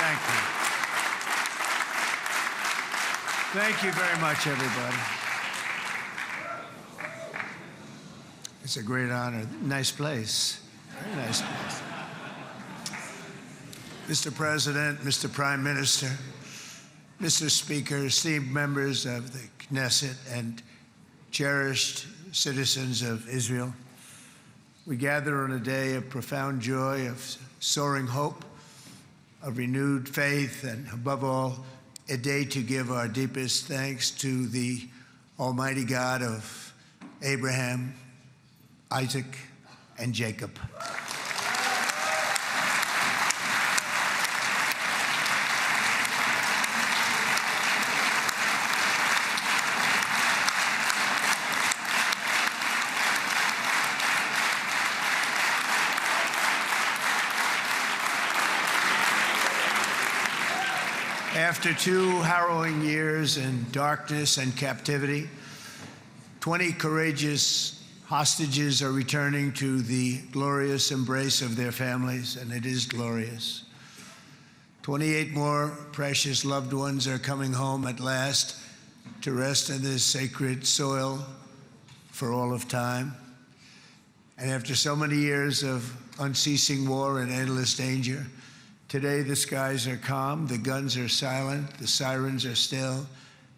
Thank you. Thank you very much, everybody. It's a great honor. Nice place. Very nice place. Mr. President, Mr. Prime Minister, Mr. Speaker, esteemed members of the Knesset, and cherished citizens of Israel, we gather on a day of profound joy, of soaring hope, of renewed faith, and above all, a day to give our deepest thanks to the Almighty God of Abraham, Isaac, and Jacob. After 2 harrowing years in darkness and captivity, 20 courageous hostages are returning to the glorious embrace of their families, and it is glorious. 28 more precious loved ones are coming home at last to rest in this sacred soil for all of time. And after so many years of unceasing war and endless danger, today the skies are calm, the guns are silent, the sirens are still,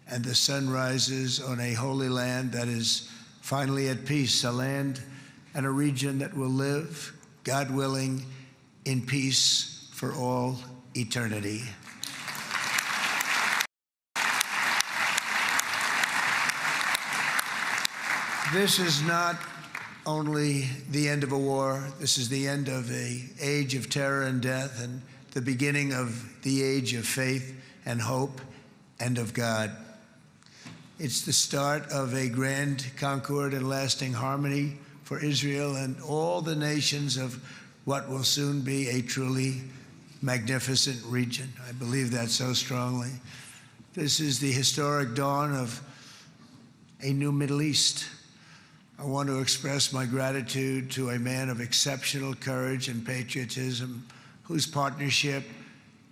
and the sun rises on a holy land that is finally at peace, a land and a region that will live, God willing, in peace for all eternity. This is not only the end of a war, this is the end of an age of terror and death, and the beginning of the age of faith and hope and of God. It's the start of a grand concord and lasting harmony for Israel and all the nations of what will soon be a truly magnificent region. I believe that so strongly. This is the historic dawn of a new Middle East. I want to express my gratitude to a man of exceptional courage and patriotism, whose partnership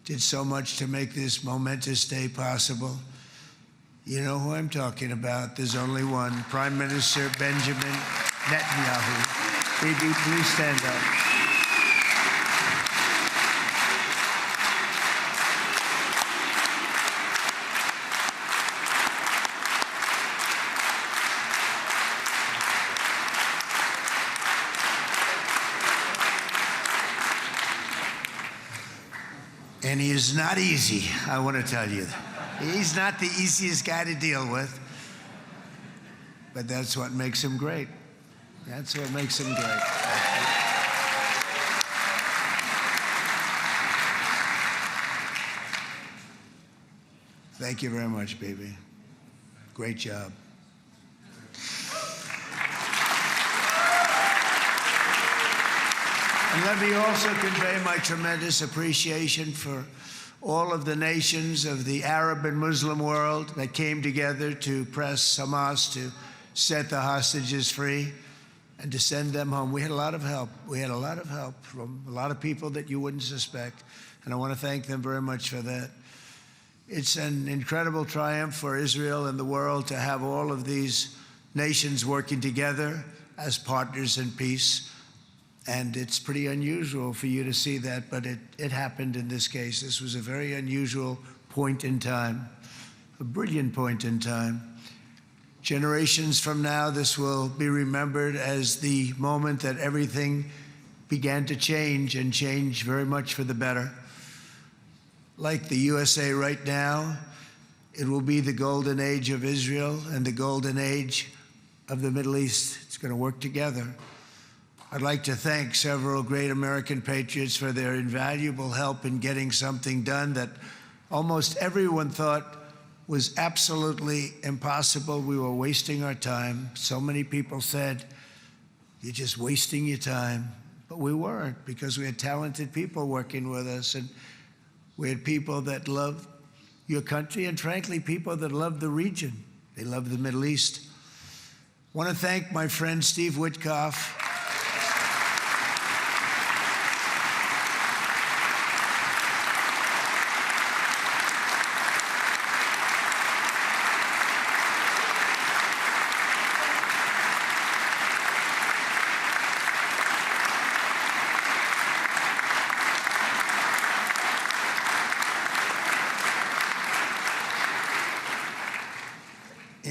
did so much to make this momentous day possible. You know who I'm talking about. There's only one, Prime Minister Benjamin Netanyahu. Bibi, please stand up. And he is not easy, I want to tell you. He's not the easiest guy to deal with, but that's what makes him great. That's what makes him great. Thank you very much, baby. Great job. And let me also convey my tremendous appreciation for all of the nations of the Arab and Muslim world that came together to press Hamas to set the hostages free and to send them home. We had a lot of help. We had a lot of help from a lot of people that you wouldn't suspect, and I want to thank them very much for that. It's an incredible triumph for Israel and the world to have all of these nations working together as partners in peace. And it's pretty unusual for you to see that, but it happened in this case. This was a very unusual point in time, a brilliant point in time. Generations from now, this will be remembered as the moment that everything began to change, and change very much for the better. Like the USA right now, it will be the golden age of Israel and the golden age of the Middle East. It's going to work together. I'd like to thank several great American patriots for their invaluable help in getting something done that almost everyone thought was absolutely impossible. We were wasting our time. So many people said, "You're just wasting your time." But we weren't, because we had talented people working with us, and we had people that loved your country, and frankly, people that loved the region. They loved the Middle East. I want to thank my friend Steve Witkoff.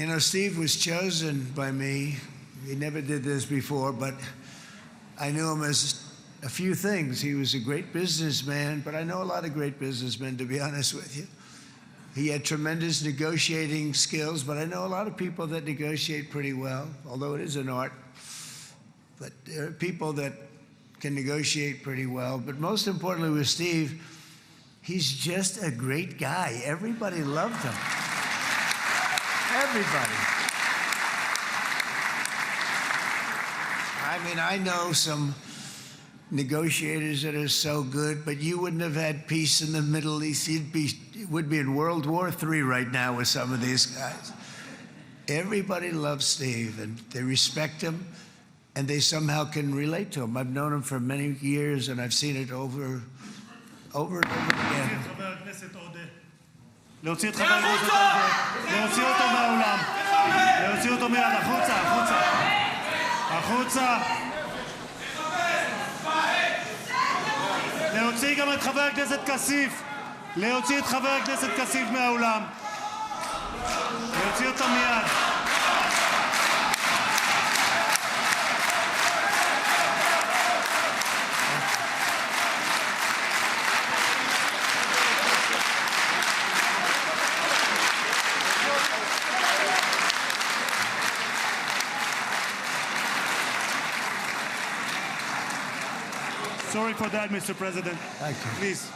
You know, Steve was chosen by me. He never did this before, but I knew him as a few things. He was a great businessman, but I know a lot of great businessmen, to be honest with you. He had tremendous negotiating skills, but I know a lot of people that negotiate pretty well, although it is an art. But there are people that can negotiate pretty well. But most importantly with Steve, he's just a great guy. Everybody loved him. Everybody. I mean, I know some negotiators that are so good, but you wouldn't have had peace in the Middle East. It would be in World War III right now with some of these guys. Everybody loves Steve, and they respect him, and they somehow can relate to him. I've known him for many years, and I've seen it over and over again. להוציא את חבר הכנסת עודה, להוציא אותו מהאולם, להוציא אותו מיד, החוצה, החוצה, החוצה. להוציא גם את חבר הכנסת כסיף, להוציא את חבר הכנסת כסיף מהאולם, להוציא אותו מיד. Sorry for that, Mr. President. Thank you. Please.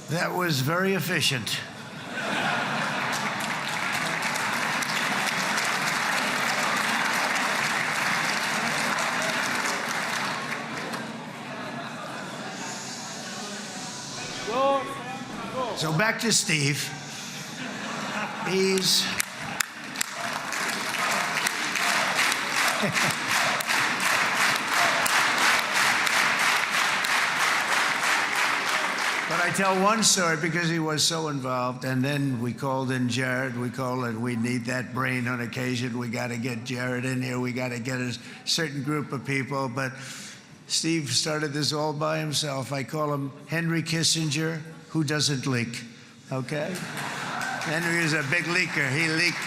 That was very efficient. So back to Steve. He's But I tell one story because he was so involved, and then we called in Jared. We need that brain on occasion. We got to get Jared in here. We got to get a certain group of people. But Steve started this all by himself. I call him Henry Kissinger, who doesn't leak, okay? Henry is a big leaker. He leaked.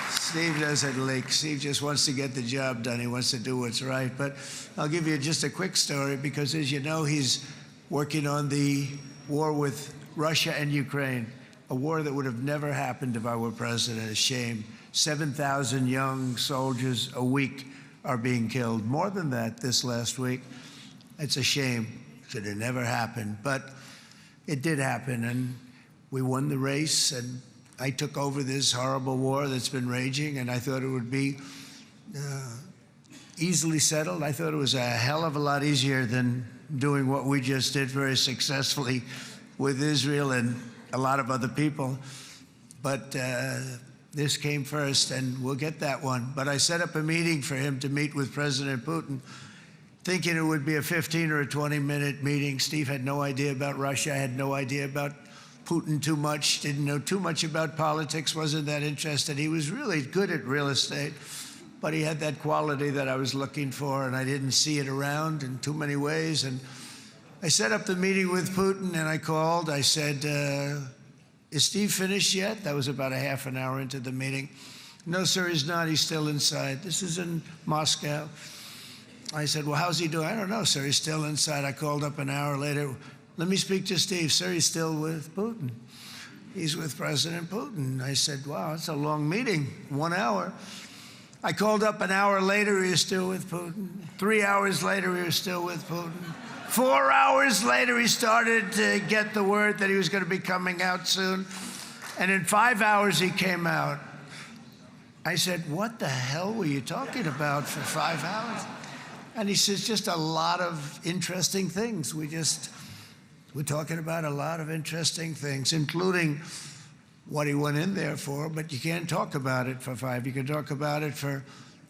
Steve doesn't leak. Steve just wants to get the job done. He wants to do what's right. But I'll give you just a quick story because, as you know, he's working on the war with Russia and Ukraine, a war that would have never happened if I were president. A shame. 7,000 young soldiers a week are being killed. More than that this last week. It's a shame. It should have never happened. But it did happen, and we won the race, and I took over this horrible war that's been raging, and I thought it would be easily settled. I thought it was a hell of a lot easier than doing what we just did very successfully with Israel and a lot of other people. But this came first, and we'll get that one. But I set up a meeting for him to meet with President Putin, thinking it would be a 15 or a 20-minute meeting. Steve had no idea about Russia, had no idea about Putin too much, didn't know too much about politics, wasn't that interested. He was really good at real estate, but he had that quality that I was looking for, and I didn't see it around in too many ways. And I set up the meeting with Putin, and I called. I said, is Steve finished yet? That was about a half an hour into the meeting. No, sir, he's not. He's still inside. This is in Moscow. I said, well, how's he doing? I don't know, sir. He's still inside. I called up an hour later. Let me speak to Steve. Sir, he's still with Putin. He's with President Putin. I said, wow, it's a long meeting, 1 hour. I called up an hour later, he was still with Putin. 3 hours later, he was still with Putin. 4 hours later, he started to get the word that he was going to be coming out soon. And in 5 hours, he came out. I said, what the hell were you talking about for 5 hours? And he says, just a lot of interesting things. We're talking about a lot of interesting things, including what he went in there for, but you can't talk about it for 5. You can talk about it for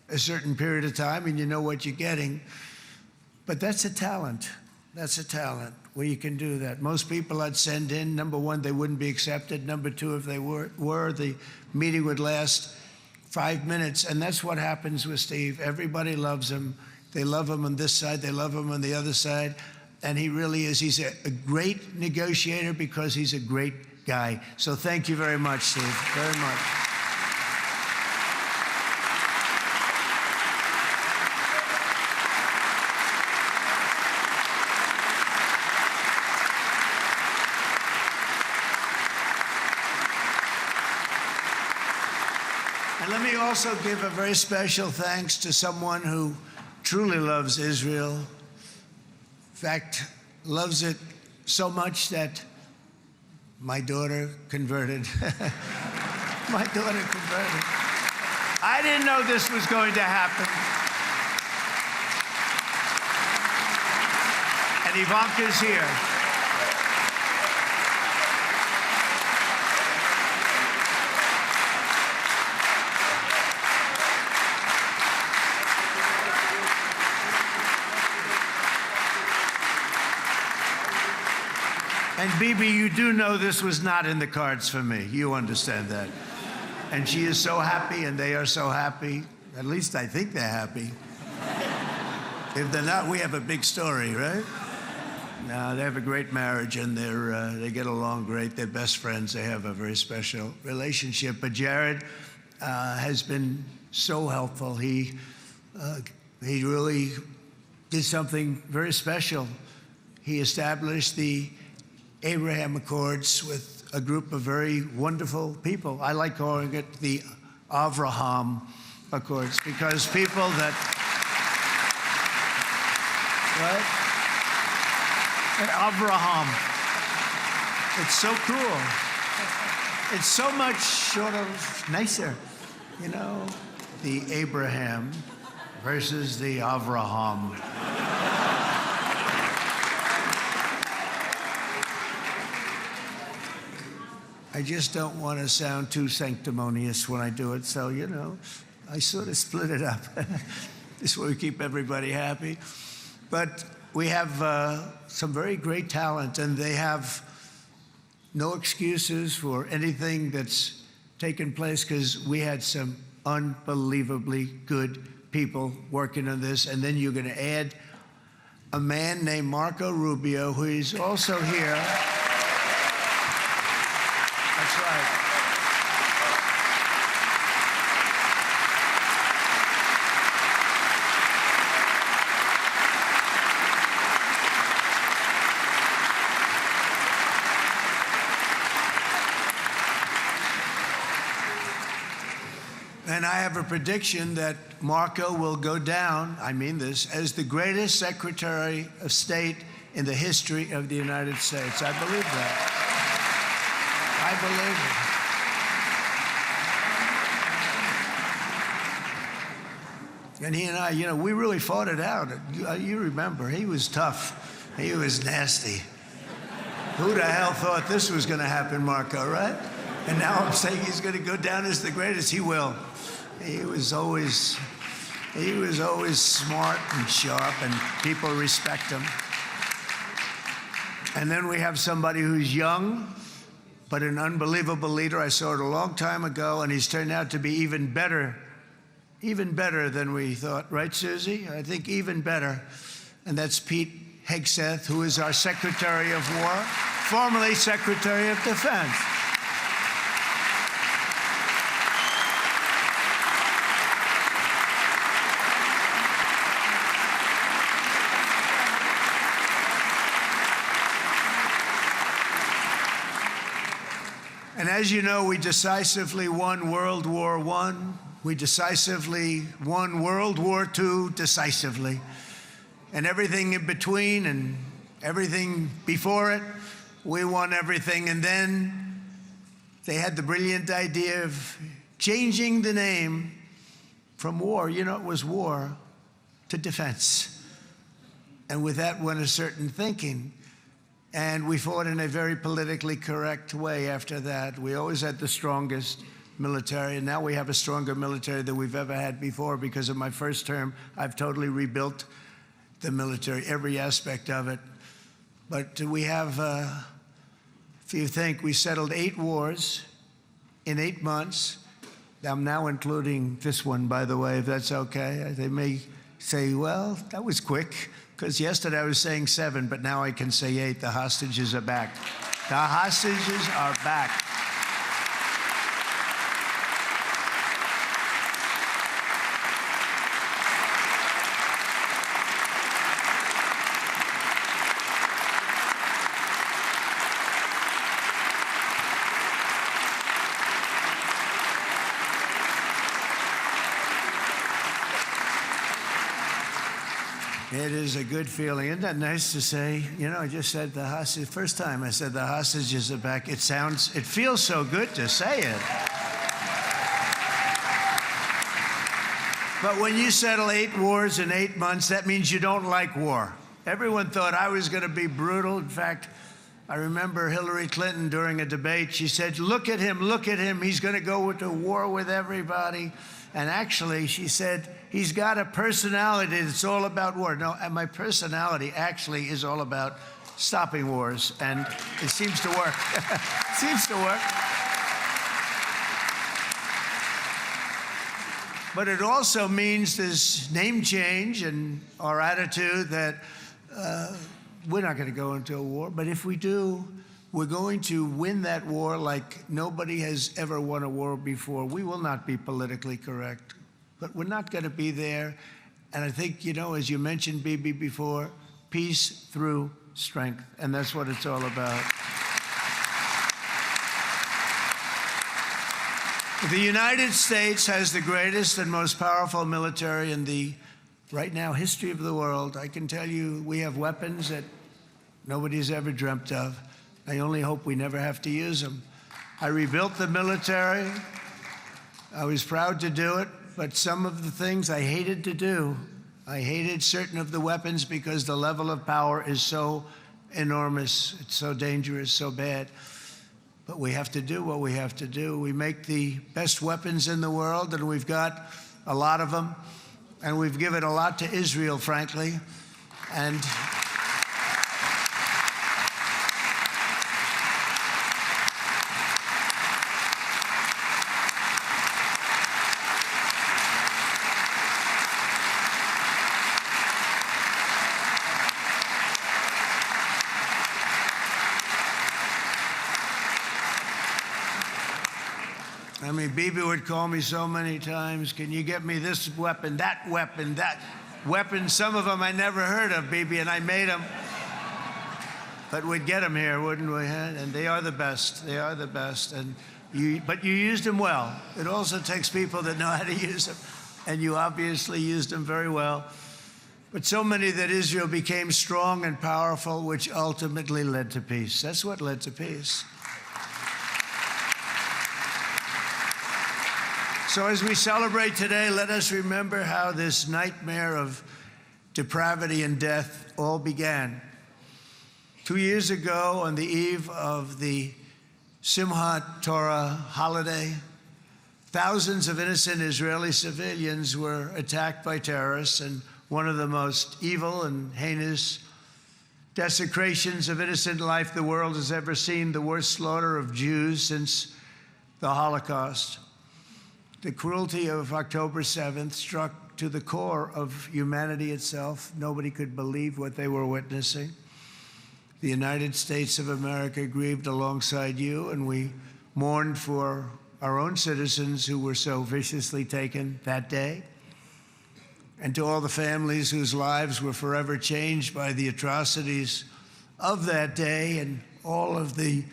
a certain period of time, and you know what you're getting. But that's a talent. That's a talent, where you can do that. Most people I'd send in, number one, they wouldn't be accepted. Number two, if they were, the meeting would last 5 minutes, and that's what happens with Steve. Everybody loves him. They love him on this side. They love him on the other side. And he really is. He's a great negotiator because he's a great guy. So thank you very much, Steve, very much. And let me also give a very special thanks to someone who truly loves Israel. In fact, loves it so much that my daughter converted. My daughter converted. I didn't know this was going to happen. And Ivanka's here. And Bibi, you do know this was not in the cards for me. You understand that. And she is so happy, and they are so happy. At least I think they're happy. If they're not, we have a big story, right? No, they have a great marriage, and they get along great. They're best friends. They have a very special relationship. But Jared has been so helpful. He really did something very special. He established the Abraham Accords with a group of very wonderful people. I like calling it the Avraham Accords because people that, right? Avraham. It's so cool. It's so much sort of nicer, you know, the Abraham versus the Avraham. I just don't want to sound too sanctimonious when I do it, so, you know, I sort of split it up. This way we keep everybody happy. But we have some very great talent, and they have no excuses for anything that's taken place because we had some unbelievably good people working on this. And then you're going to add a man named Marco Rubio, who is also here. That's right. And I have a prediction that Marco will go down, I mean this, as the greatest Secretary of State in the history of the United States. I believe that. I believe it. And he and I, you know, we really fought it out. You remember, he was tough. He was nasty. Who the hell thought this was going to happen, Marco, right? And now I'm saying he's going to go down as the greatest. He will. He was always smart and sharp, and people respect him. And then we have somebody who's young, but an unbelievable leader. I saw it a long time ago, and he's turned out to be even better than we thought. Right, Susie? I think even better. And that's Pete Hegseth, who is our Secretary of War, formerly Secretary of Defense. And as you know, we decisively won World War I. We decisively won World War II decisively. And everything in between and everything before it, we won everything. And then they had the brilliant idea of changing the name from war, you know, it was war, to defense. And with that went a certain thinking. And we fought in a very politically correct way after that. We always had the strongest military, and now we have a stronger military than we've ever had before. Because of my first term, I've totally rebuilt the military, every aspect of it. But we have, if you think, we settled 8 wars in 8 months. I'm now including this one, by the way, if that's okay. They may say, well, that was quick, because yesterday I was saying 7, but now I can say 8. The hostages are back. The hostages are back. It is a good feeling. Isn't that nice to say? You know, I just said the hostage. First time I said the hostages are back. It feels so good to say it. But when you settle 8 wars in 8 months, that means you don't like war. Everyone thought I was going to be brutal. In fact, I remember Hillary Clinton during a debate, she said, look at him, he's going to go into war with everybody. And actually, she said, he's got a personality that's all about war. No, and my personality actually is all about stopping wars, and it seems to work. It seems to work. But it also means this name change and our attitude that we're not going to go into a war, but if we do, we're going to win that war like nobody has ever won a war before. We will not be politically correct, but we're not going to be there. And I think, you know, as you mentioned, Bibi, before, peace through strength, and that's what it's all about. The United States has the greatest and most powerful military in the, right now, history of the world. I can tell you we have weapons that nobody's ever dreamt of. I only hope we never have to use them. I rebuilt the military. I was proud to do it, but some of the things I hated to do. I hated certain of the weapons because the level of power is so enormous. It's so dangerous, so bad. But we have to do what we have to do. We make the best weapons in the world, and we've got a lot of them. And we've given a lot to Israel, frankly. And I mean, Bibi would call me so many times, can you get me this weapon, that weapon, that weapon? Some of them I never heard of, Bibi, and I made them. But we'd get them here, wouldn't we? And they are the best. They are the best. But you used them well. It also takes people that know how to use them. And you obviously used them very well. But so many that Israel became strong and powerful, which ultimately led to peace. That's what led to peace. So as we celebrate today, let us remember how this nightmare of depravity and death all began. 2 years ago, on the eve of the Simchat Torah holiday, thousands of innocent Israeli civilians were attacked by terrorists, and one of the most evil and heinous desecrations of innocent life the world has ever seen, the worst slaughter of Jews since the Holocaust. The cruelty of October 7th struck to the core of humanity itself. Nobody could believe what they were witnessing. The United States of America grieved alongside you, and we mourned for our own citizens who were so viciously taken that day. And to all the families whose lives were forever changed by the atrocities of that day, and all of the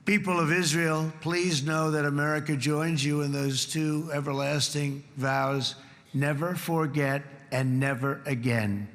people of Israel, please know that America joins you in those two everlasting vows: never forget and never again.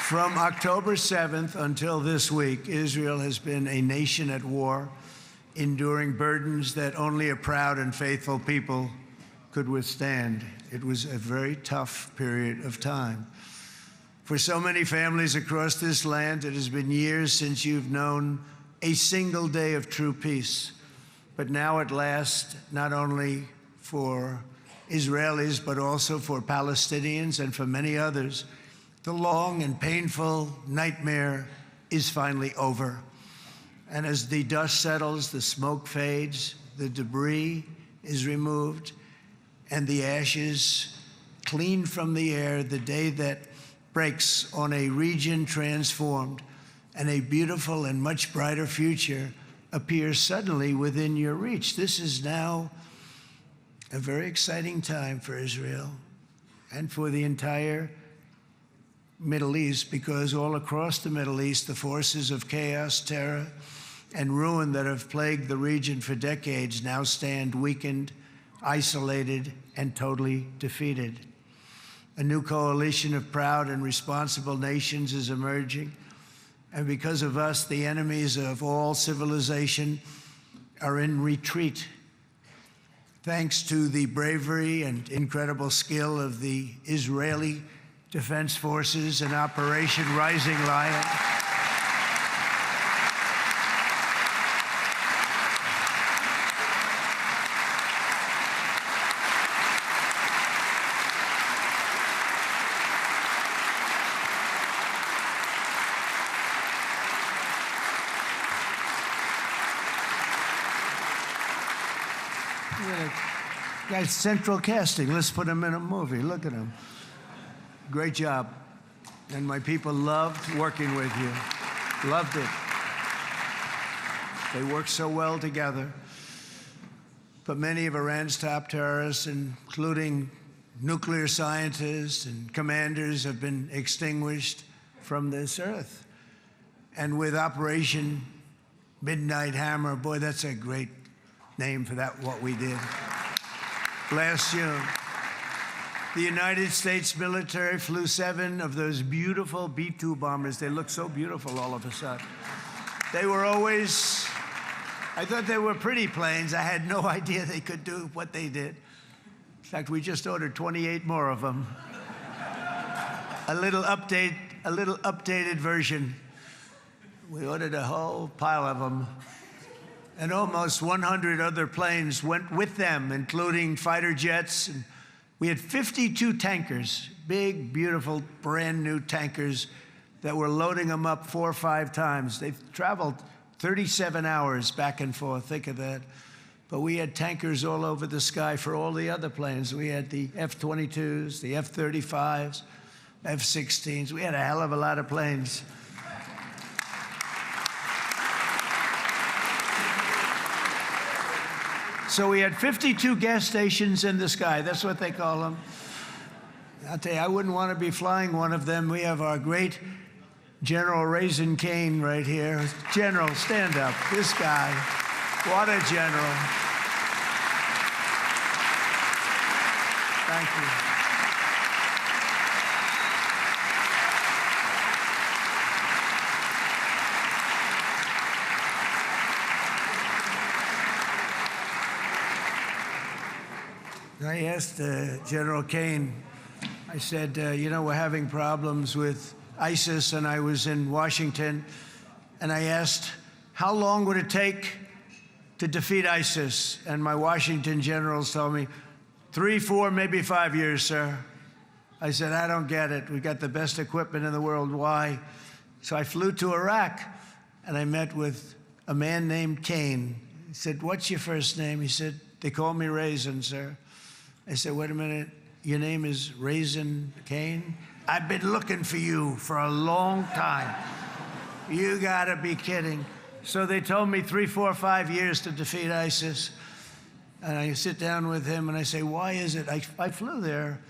From October 7th until this week, Israel has been a nation at war, enduring burdens that only a proud and faithful people could withstand. It was a very tough period of time. For so many families across this land, it has been years since you've known a single day of true peace. but now at last, not only for Israelis, but also for Palestinians and for many others, the long and painful nightmare is finally over. And as the dust settles, the smoke fades, the debris is removed, and the ashes cleaned from the air, the day that breaks on a region transformed, and a beautiful and much brighter future appears suddenly within your reach. This is now a very exciting time for Israel and for the entire Middle East, because all across the Middle East, the forces of chaos, terror, and ruin that have plagued the region for decades now stand weakened, isolated, and totally defeated. A new coalition of proud and responsible nations is emerging, and because of us, the enemies of all civilization are in retreat. Thanks to the bravery and incredible skill of the Israeli Defense Forces and Operation Rising Lion, guy's central casting. Let's put him in a movie. Look at him. Great job. And my people loved working with you. Loved it. They worked so well together. But many of Iran's top terrorists, including nuclear scientists and commanders, have been extinguished from this earth. And with Operation Midnight Hammer, boy, that's a great name for that, what we did. Last June, the United States military flew 7 of those beautiful B-2 bombers. They look so beautiful all of a sudden. They were always, I thought they were pretty planes. I had no idea they could do what they did. In fact, we just ordered 28 more of them. A little updated version. We ordered a whole pile of them. And almost 100 other planes went with them, including fighter jets. And we had 52 tankers, big, beautiful, brand new tankers that were loading them up 4 or 5 times. They've traveled 37 hours back and forth, think of that. But we had tankers all over the sky for all the other planes. We had the F-22s, the F-35s, F-16s. We had a hell of a lot of planes. So we had 52 gas stations in the sky. That's what they call them. I'll tell you, I wouldn't want to be flying one of them. We have our great General Raisin Cain right here. General, stand up. This guy, what a general. Thank you. I asked General Cain, I said, you know, we're having problems with ISIS, and I was in Washington, and I asked, how long would it take to defeat ISIS? And my Washington generals told me, 3, 4, maybe 5 years, sir. I said, I don't get it. We got the best equipment in the world. Why? So I flew to Iraq, and I met with a man named Cain. He said, what's your first name? He said, they call me Raisin, sir. I said, wait a minute, your name is Raisin Cain? I've been looking for you for a long time. You gotta be kidding. So they told me 3, 4, 5 years to defeat ISIS. And I sit down with him and I say, why is it? I flew there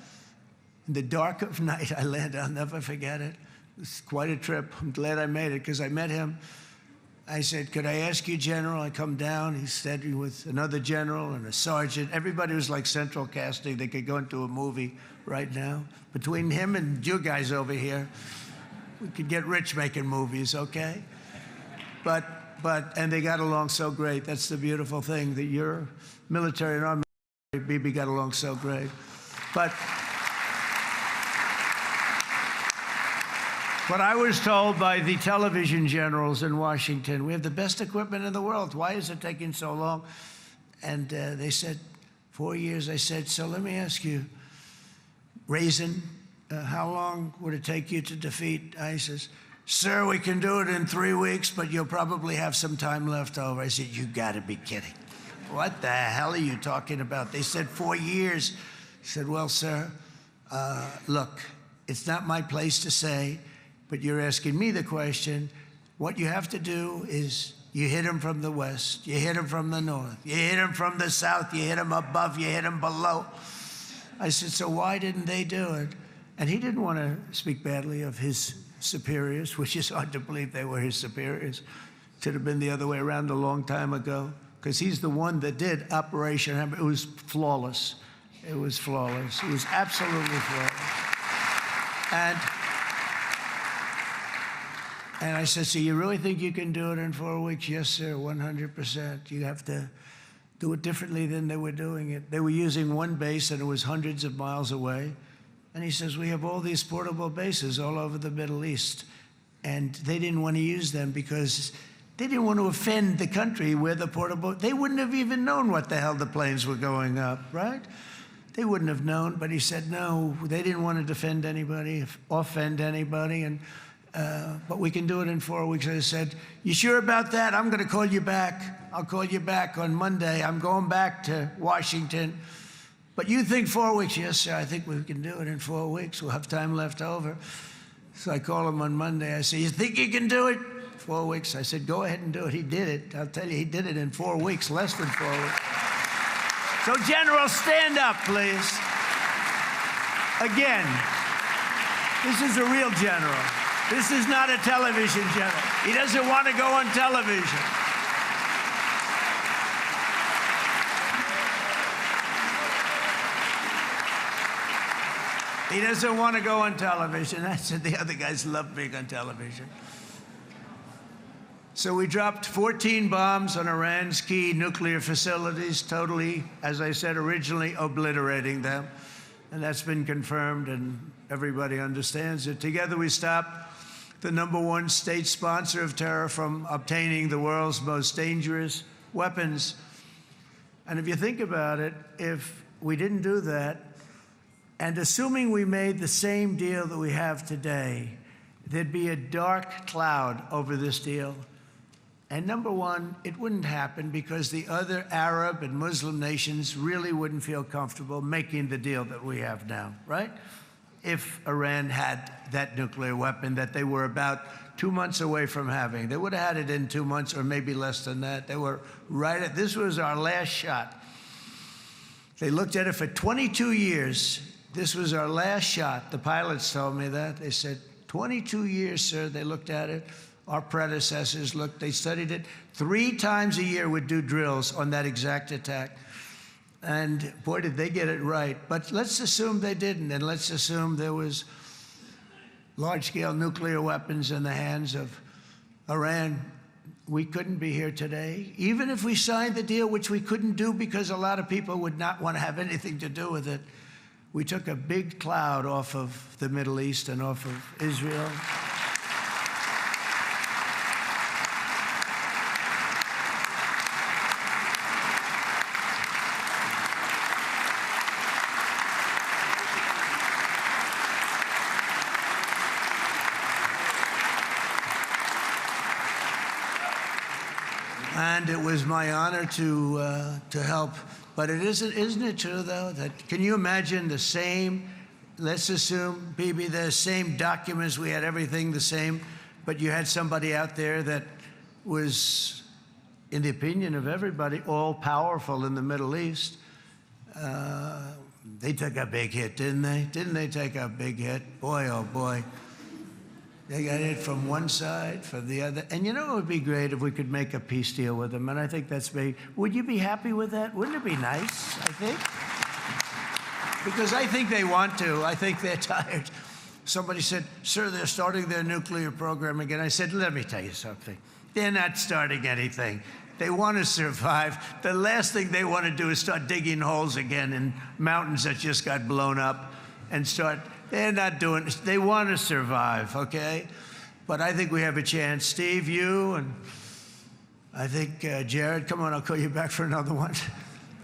in the dark of night. I landed, I'll never forget it. It was quite a trip. I'm glad I made it because I met him. I said, could I ask you, General? I come down. He said, with another general and a sergeant. Everybody was like central casting. They could go into a movie right now. Between him and you guys over here, we could get rich making movies, okay? And they got along so great. That's the beautiful thing, that your military and our military, BB, got along so great. But But I was told by the television generals in Washington, we have the best equipment in the world. Why is it taking so long? And they said, 4 years. I said, so let me ask you, Raisin, how long would it take you to defeat ISIS? Sir, we can do it in 3 weeks, but you'll probably have some time left over. I said, you gotta be kidding. What the hell are you talking about? They said 4 years. I said, well, sir, look, it's not my place to say, but you're asking me the question. What you have to do is you hit him from the west, you hit him from the north, you hit him from the south, you hit him above, you hit him below. I said, so why didn't they do it? And he didn't want to speak badly of his superiors, which is hard to believe they were his superiors. Should have been the other way around a long time ago, because he's the one that did Operation Hammer. It was flawless. It was flawless. It was absolutely flawless. And I said, so you really think you can do it in 4 weeks? Yes, sir, 100%. You have to do it differently than they were doing it. They were using one base, and it was hundreds of miles away. And he says, we have all these portable bases all over the Middle East. And they didn't want to use them because they didn't want to offend the country where the portable, they wouldn't have even known what the hell the planes were going up, right? They wouldn't have known, but he said, no, they didn't want to defend anybody, offend anybody, but we can do it in 4 weeks. I said, you sure about that? I'm going to call you back. I'll call you back on Monday. I'm going back to Washington. But you think 4 weeks? Yes, sir, I think we can do it in 4 weeks. We'll have time left over. So I call him on Monday. I say, you think you can do it? 4 weeks. I said, go ahead and do it. He did it. I'll tell you, he did it in 4 weeks, less than 4 weeks. So, General, stand up, please. Again, this is a real general. This is not a television general. He doesn't want to go on television. He doesn't want to go on television. I said the other guys love being on television. So we dropped 14 bombs on Iran's key nuclear facilities, totally, as I said originally, obliterating them. And that's been confirmed, and everybody understands it. Together we stopped the #1 state sponsor of terror from obtaining the world's most dangerous weapons. And if you think about it, if we didn't do that, and assuming we made the same deal that we have today, there'd be a dark cloud over this deal. And #1, it wouldn't happen because the other Arab and Muslim nations really wouldn't feel comfortable making the deal that we have now, right? If Iran had that nuclear weapon that they were about 2 months away from having. They would have had it in 2 months or maybe less than that. They were right at, this was our last shot. They looked at it for 22 years. This was our last shot. The pilots told me that. They said, 22 years, sir, they looked at it. Our predecessors looked, they studied it. 3 times a year would do drills on that exact attack. And boy, did they get it right. But let's assume they didn't, and let's assume there was large-scale nuclear weapons in the hands of Iran. We couldn't be here today. Even if we signed the deal, which we couldn't do because a lot of people would not want to have anything to do with it, we took a big cloud off of the Middle East and off of Israel. And it was my honor to help. But isn't it true, though, that can you imagine the same, let's assume, Bibi, the same documents, we had everything the same, but you had somebody out there that was, in the opinion of everybody, all-powerful in the Middle East. They took a big hit, didn't they? Didn't they take a big hit? Boy, oh boy. They got hit from one side, from the other. And you know, it would be great if we could make a peace deal with them. And I think that's me. Would you be happy with that? Wouldn't it be nice, I think? Because I think they want to. I think they're tired. Somebody said, sir, they're starting their nuclear program again. I said, let me tell you something. They're not starting anything. They want to survive. The last thing they want to do is start digging holes again in mountains that just got blown up and start They're not doing it. They want to survive, okay? But I think we have a chance. Steve, you, and I think Jared, come on, I'll call you back for another one.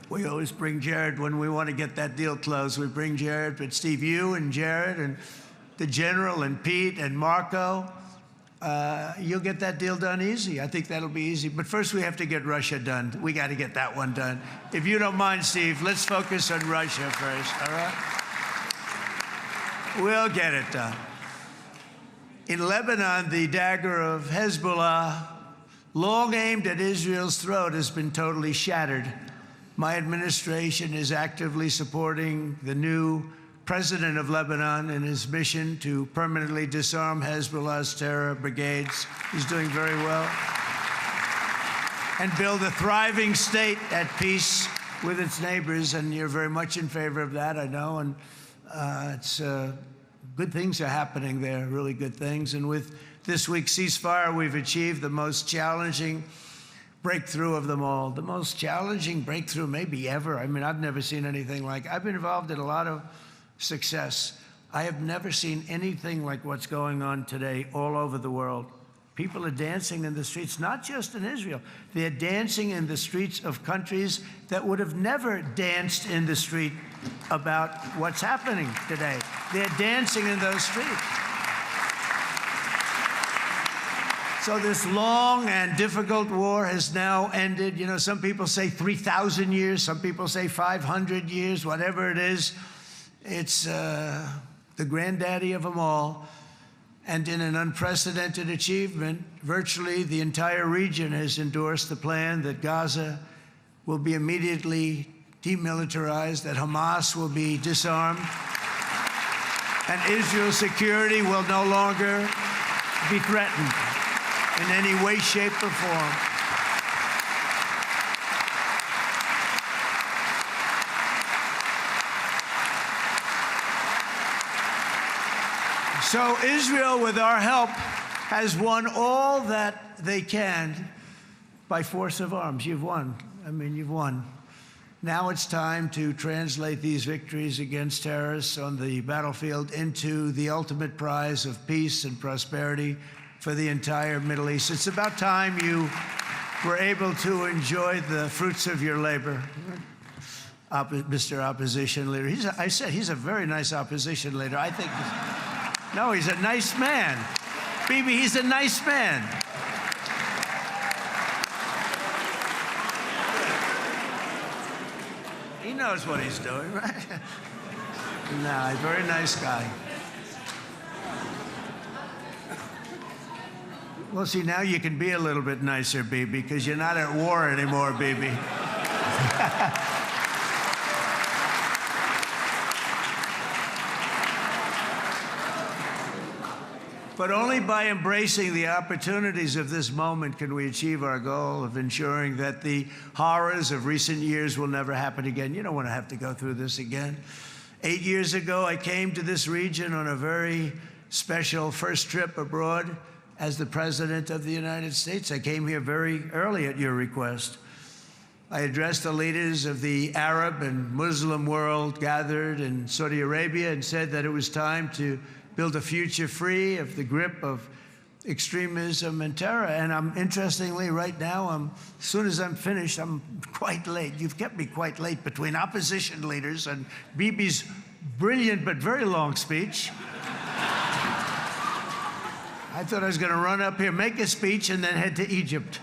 We always bring Jared when we want to get that deal closed. We bring Jared, but Steve, you and Jared and the General and Pete and Marco, you'll get that deal done easy. I think that'll be easy. But first we have to get Russia done. We got to get that one done. If you don't mind, Steve, let's focus on Russia first, all right? We'll get it done. In Lebanon, the dagger of Hezbollah, long aimed at Israel's throat, has been totally shattered. My administration is actively supporting the new president of Lebanon in his mission to permanently disarm Hezbollah's terror brigades. He's doing very well. And build a thriving state at peace with its neighbors. And you're very much in favor of that, I know. And good things are happening there, really good things. And with this week's ceasefire, we've achieved the most challenging breakthrough of them all. The most challenging breakthrough maybe ever. I mean, I've never seen anything like. I've been involved in a lot of success. I have never seen anything like what's going on today all over the world. People are dancing in the streets, not just in Israel. They're dancing in the streets of countries that would have never danced in the street about what's happening today. They're dancing in those streets. So this long and difficult war has now ended. You know, some people say 3,000 years, some people say 500 years, whatever it is. It's the granddaddy of them all. And in an unprecedented achievement, virtually the entire region has endorsed the plan that Gaza will be immediately demilitarized, that Hamas will be disarmed, and Israel's security will no longer be threatened in any way, shape, or form. So Israel, with our help, has won all that they can by force of arms. You've won. I mean, you've won. Now it's time to translate these victories against terrorists on the battlefield into the ultimate prize of peace and prosperity for the entire Middle East. It's about time you were able to enjoy the fruits of your labor. Mr. Opposition Leader. I said he's a very nice opposition leader. I think, no, he's a nice man. Bibi, he's a nice man. He knows what he's doing, right? No, he's a very nice guy. Well, see, now you can be a little bit nicer, Bibi, because you're not at war anymore, Bibi. But only by embracing the opportunities of this moment can we achieve our goal of ensuring that the horrors of recent years will never happen again. You don't want to have to go through this again. 8 years ago, I came to this region on a very special first trip abroad as the President of the United States. I came here very early at your request. I addressed the leaders of the Arab and Muslim world gathered in Saudi Arabia and said that it was time to build a future free of the grip of extremism and terror. And interestingly, right now, as soon as I'm finished, I'm quite late. You've kept me quite late between opposition leaders and Bibi's brilliant but very long speech. I thought I was going to run up here, make a speech, and then head to Egypt.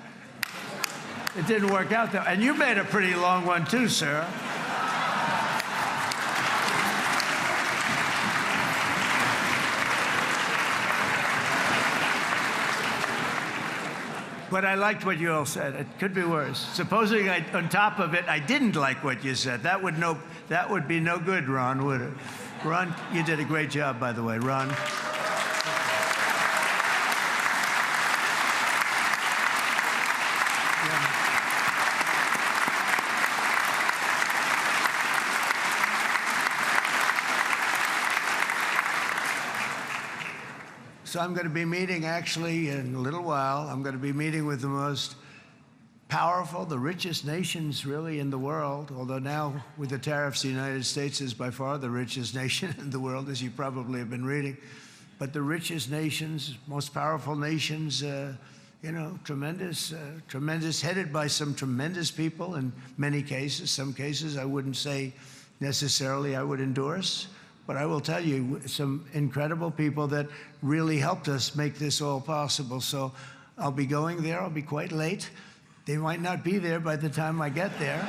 It didn't work out, though. And you made a pretty long one, too, sir. But I liked what you all said. It could be worse. Supposing on top of it, I didn't like what you said. That would be no good, Ron, would it? Ron, you did a great job, by the way, Ron. So I'm going to be meeting, actually, in a little while, I'm going to be meeting with the most powerful, the richest nations really in the world, although now with the tariffs, the United States is by far the richest nation in the world, as you probably have been reading. But the richest nations, most powerful nations, tremendous, headed by some tremendous people in many cases. Some cases I wouldn't say necessarily I would endorse, but I will tell you some incredible people that really helped us make this all possible. So I'll be going there. I'll be quite late. They might not be there by the time I get there,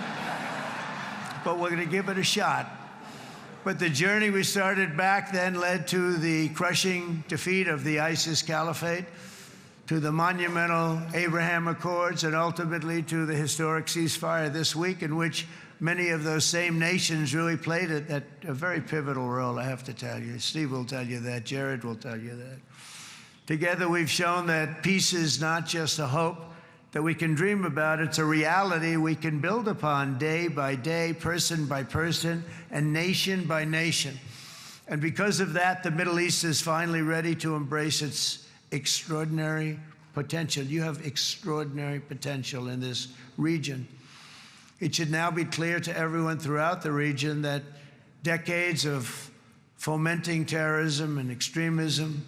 but we're going to give it a shot. But the journey we started back then led to the crushing defeat of the ISIS caliphate, to the monumental Abraham Accords, and ultimately to the historic ceasefire this week, in which many of those same nations really played a very pivotal role, I have to tell you. Steve will tell you that. Jared will tell you that. Together, we've shown that peace is not just a hope that we can dream about. It's a reality we can build upon day by day, person by person, and nation by nation. And because of that, the Middle East is finally ready to embrace its extraordinary potential. You have extraordinary potential in this region. It should now be clear to everyone throughout the region that decades of fomenting terrorism and extremism,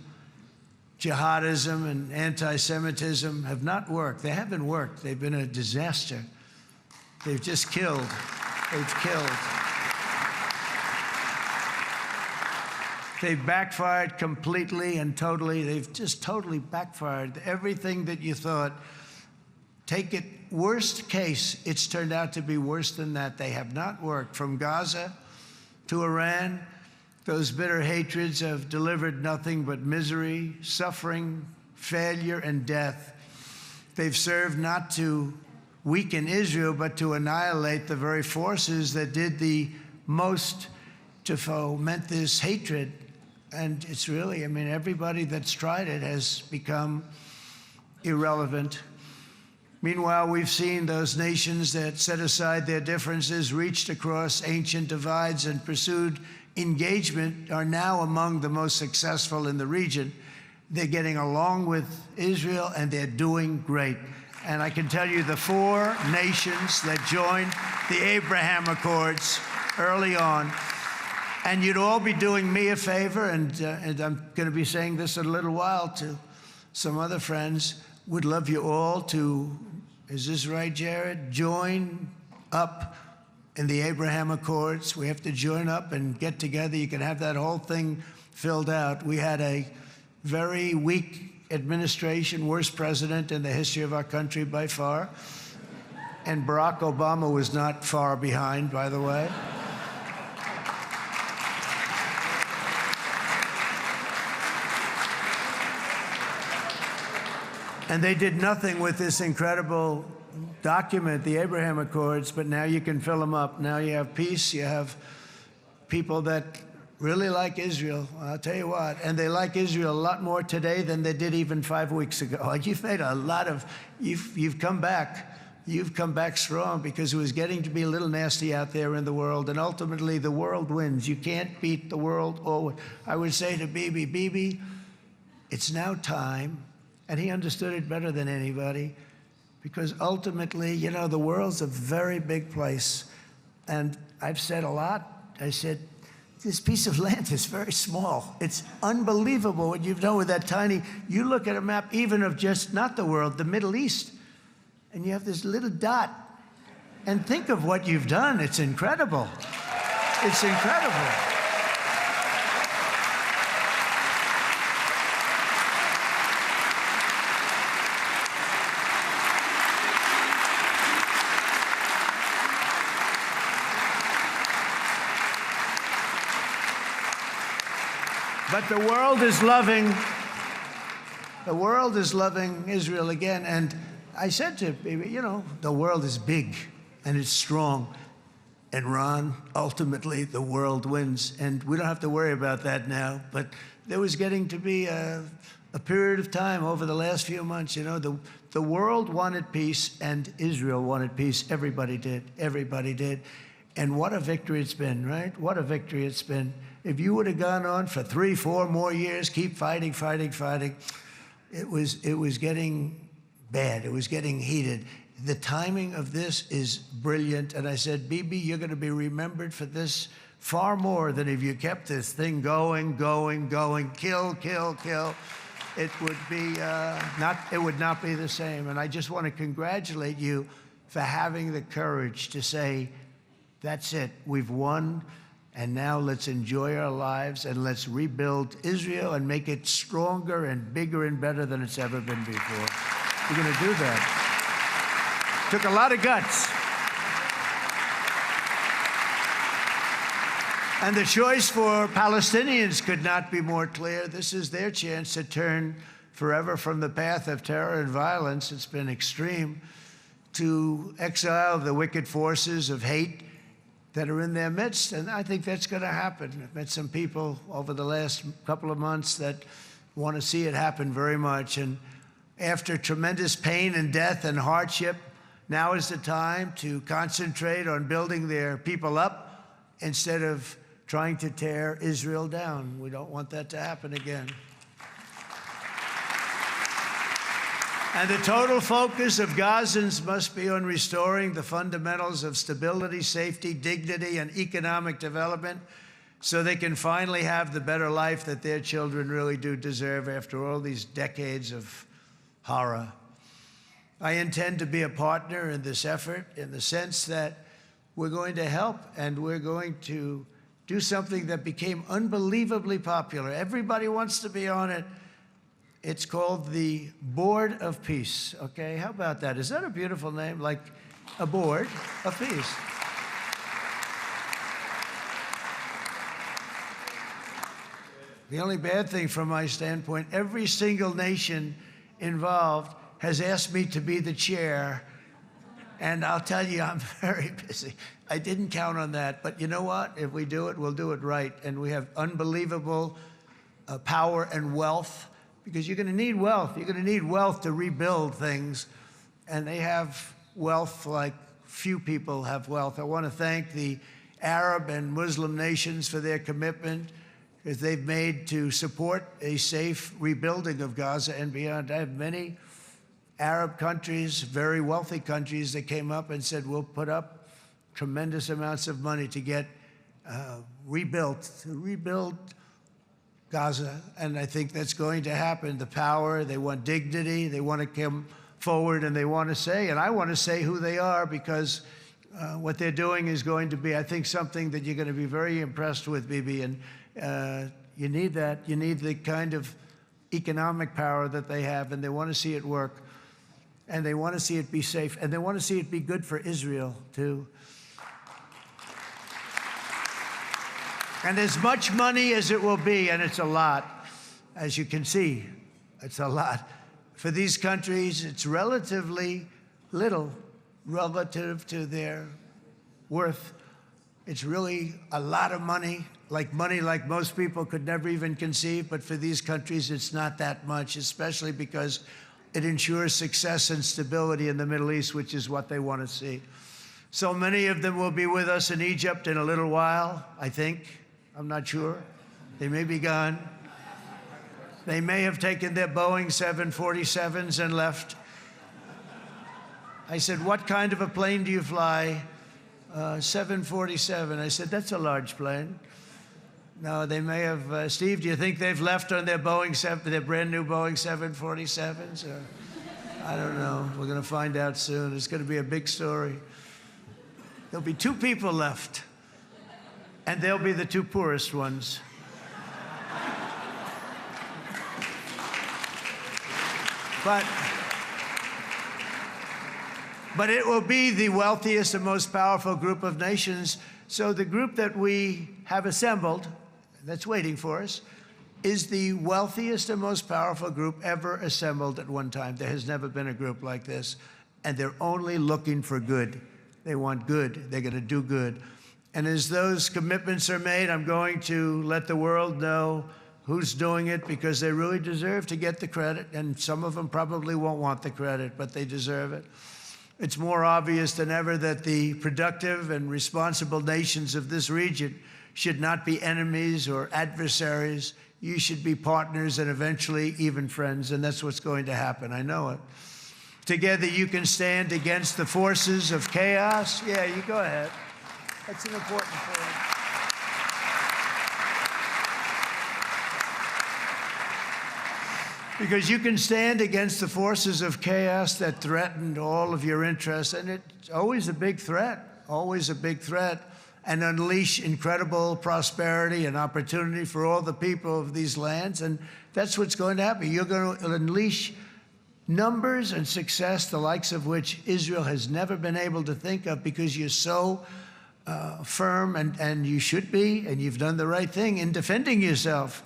jihadism and anti-Semitism have not worked. They haven't worked. They've been a disaster. They've just killed. They've killed. They've backfired completely and totally. They've just totally backfired. Everything that you thought, take it, worst case, it's turned out to be worse than that. They have not worked. From Gaza to Iran, those bitter hatreds have delivered nothing but misery, suffering, failure, and death. They've served not to weaken Israel, but to annihilate the very forces that did the most to foment this hatred. And it's really, everybody that's tried it has become irrelevant. Meanwhile, we've seen those nations that set aside their differences, reached across ancient divides, and pursued engagement are now among the most successful in the region. They're getting along with Israel, and they're doing great. And I can tell you the 4 nations that joined the Abraham Accords early on, and you'd all be doing me a favor, and I'm going to be saying this in a little while to some other friends, would love you all to, is this right, Jared? Join up in the Abraham Accords. We have to join up and get together. You can have that whole thing filled out. We had a very weak administration, worst president in the history of our country by far. And Barack Obama was not far behind, by the way. And they did nothing with this incredible document, the Abraham Accords, but now you can fill them up. Now you have peace, you have people that really like Israel. I'll tell you what, and they like Israel a lot more today than they did even 5 weeks ago. Like, you've made a lot of, you've come back. You've come back strong, because it was getting to be a little nasty out there in the world, and ultimately the world wins. You can't beat the world. Or I would say to Bibi, it's now time, and he understood it better than anybody, because ultimately, the world's a very big place. And I've said a lot. I said, this piece of land is very small. It's unbelievable what you've done with that tiny, you look at a map even of just, not the world, the Middle East, and you have this little dot. And think of what you've done. It's incredible. It's incredible. But the world is loving Israel again. And I said to Bibi, the world is big and it's strong. And Ron, ultimately, the world wins. And we don't have to worry about that now. But there was getting to be a period of time over the last few months, the world wanted peace and Israel wanted peace. Everybody did. Everybody did. And what a victory it's been, right? What a victory it's been. If you would have gone on for 3, 4 more years, keep fighting, it was getting bad. It was getting heated. the timing of this is brilliant. And I said, Bibi, you're going to be remembered for this far more than if you kept this thing going, kill, kill, kill. It would be it would not be the same. And I just want to congratulate you for having the courage to say, that's it, we've won, and now let's enjoy our lives and let's rebuild Israel and make it stronger and bigger and better than it's ever been before. We're going to do that. Took a lot of guts. And the choice for Palestinians could not be more clear. This is their chance to turn forever from the path of terror and violence. It's been extreme, to exile the wicked forces of hate that are in their midst. And I think that's going to happen. I've met some people over the last couple of months that want to see it happen very much. And after tremendous pain and death and hardship, now is the time to concentrate on building their people up instead of trying to tear Israel down. We don't want that to happen again. And the total focus of Gazans must be on restoring the fundamentals of stability, safety, dignity, and economic development so they can finally have the better life that their children really do deserve after all these decades of horror. I intend to be a partner in this effort in the sense that we're going to help and we're going to do something that became unbelievably popular. Everybody wants to be on it. It's called the Board of Peace, okay? How about that? Is that a beautiful name? Like a board of peace. The only bad thing from my standpoint, every single nation involved has asked me to be the chair, and I'll tell you, I'm very busy. I didn't count on that, but you know what? If we do it, we'll do it right, and we have unbelievable power and wealth, because you're going to need wealth. You're going to need wealth to rebuild things, and they have wealth like few people have wealth. I want to thank the Arab and Muslim nations for their commitment that they've made to support a safe rebuilding of Gaza and beyond. I have many Arab countries, very wealthy countries, that came up and said, we'll put up tremendous amounts of money to get to rebuild Gaza. And I think that's going to happen. The power, they want dignity, they want to come forward, and they want to say, and I want to say who they are, because what they're doing is going to be, I think, something that you're going to be very impressed with, Bibi. And you need that. You need the kind of economic power that they have, and they want to see it work. And they want to see it be safe, and they want to see it be good for Israel, too. And as much money as it will be, and it's a lot, as you can see, it's a lot. For these countries, it's relatively little relative to their worth. It's really a lot of money like most people could never even conceive, but for these countries, it's not that much, especially because it ensures success and stability in the Middle East, which is what they want to see. So many of them will be with us in Egypt in a little while, I think. I'm not sure. They may be gone. They may have taken their Boeing 747s and left. I said, what kind of a plane do you fly? 747. I said, that's a large plane. No, they may have. Steve, do you think they've left on their their brand new Boeing 747s? Or, I don't know. We're going to find out soon. It's going to be a big story. There'll be 2 people left, and they'll be the 2 poorest ones. But it will be the wealthiest and most powerful group of nations. So the group that we have assembled, that's waiting for us, is the wealthiest and most powerful group ever assembled at one time. There has never been a group like this. And they're only looking for good. They want good. They're going to do good. And as those commitments are made, I'm going to let the world know who's doing it, because they really deserve to get the credit. And some of them probably won't want the credit, but they deserve it. It's more obvious than ever that the productive and responsible nations of this region should not be enemies or adversaries. You should be partners and eventually even friends, and that's what's going to happen. I know it. Together you can stand against the forces of chaos. Yeah, you go ahead. That's an important point. Because you can stand against the forces of chaos that threatened all of your interests, and it's always a big threat, and unleash incredible prosperity and opportunity for all the people of these lands, and that's what's going to happen. You're going to unleash numbers and success, the likes of which Israel has never been able to think of, because you're so firm, and you should be, and you've done the right thing in defending yourself.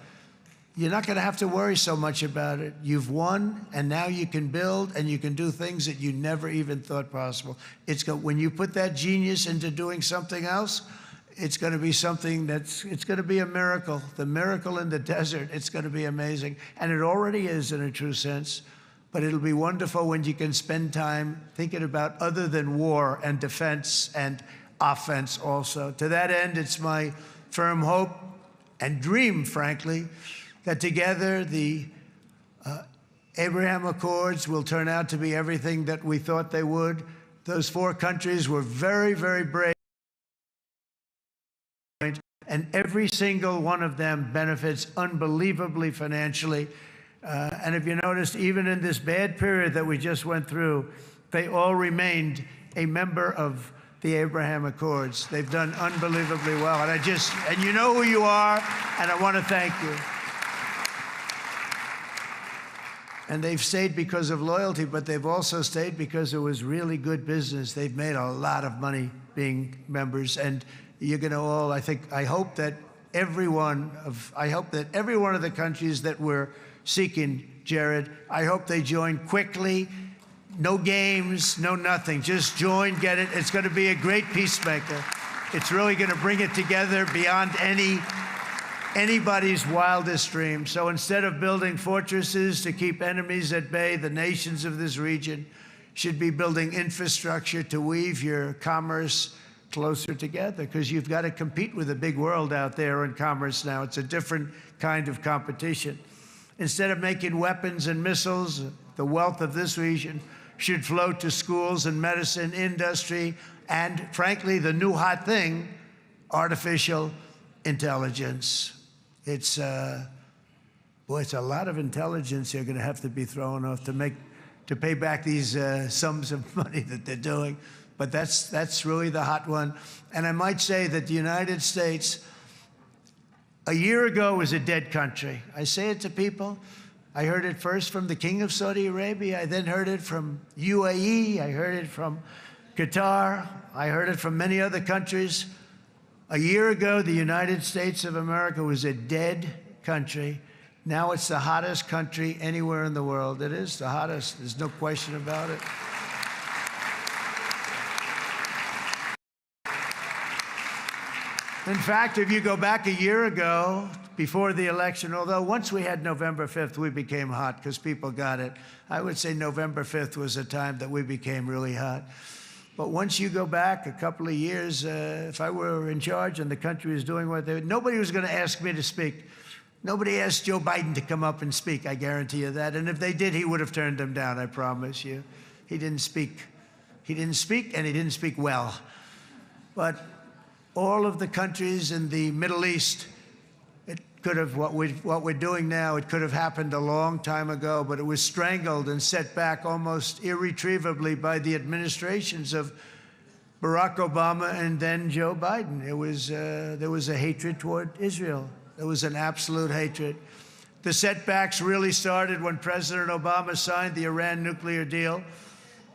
You're not going to have to worry so much about it. You've won, and now you can build, and you can do things that you never even thought possible. When you put that genius into doing something else, it's going to be something it's going to be a miracle. The miracle in the desert, it's going to be amazing. And it already is in a true sense. But it'll be wonderful when you can spend time thinking about other than war and defense and offense also. To that end, it's my firm hope and dream, frankly, that together the Abraham Accords will turn out to be everything that we thought they would. Those 4 countries were very, very brave, and every single one of them benefits unbelievably financially. And if you noticed, even in this bad period that we just went through, they all remained a member of the Abraham Accords. They've done unbelievably well. And you know who you are, and I want to thank you. And they've stayed because of loyalty, but they've also stayed because it was really good business. They've made a lot of money being members, and you're going to all, I hope that every one of the countries that we're seeking, Jared, I hope they join quickly. No games, no nothing. Just join, get it. It's going to be a great peacemaker. It's really going to bring it together beyond anybody's wildest dream. So instead of building fortresses to keep enemies at bay, the nations of this region should be building infrastructure to weave your commerce closer together, because you've got to compete with the big world out there in commerce now. It's a different kind of competition. Instead of making weapons and missiles, the wealth of this region should flow to schools and medicine, industry, and frankly, the new hot thing, artificial intelligence. It's a lot of intelligence you're going to have to be thrown off to pay back these sums of money that they're doing. But that's really the hot one. And I might say that the United States, a year ago, was a dead country. I say it to people. I heard it first from the King of Saudi Arabia. I then heard it from UAE. I heard it from Qatar. I heard it from many other countries. A year ago, the United States of America was a dead country. Now it's the hottest country anywhere in the world. It is the hottest. There's no question about it. In fact, if you go back a year ago, before the election, although once we had November 5th, we became hot because people got it. I would say November 5th was a time that we became really hot. But once you go back a couple of years, if I were in charge and the country was doing what they were, nobody was going to ask me to speak. Nobody asked Joe Biden to come up and speak, I guarantee you that. And if they did, he would have turned them down, I promise you. He didn't speak. He didn't speak, and he didn't speak well. But all of the countries in the Middle East, it could have, what we're doing now, it could have happened a long time ago, but it was strangled and set back almost irretrievably by the administrations of Barack Obama and then Joe Biden. There was a hatred toward Israel. There was an absolute hatred. The setbacks really started when President Obama signed the Iran nuclear deal.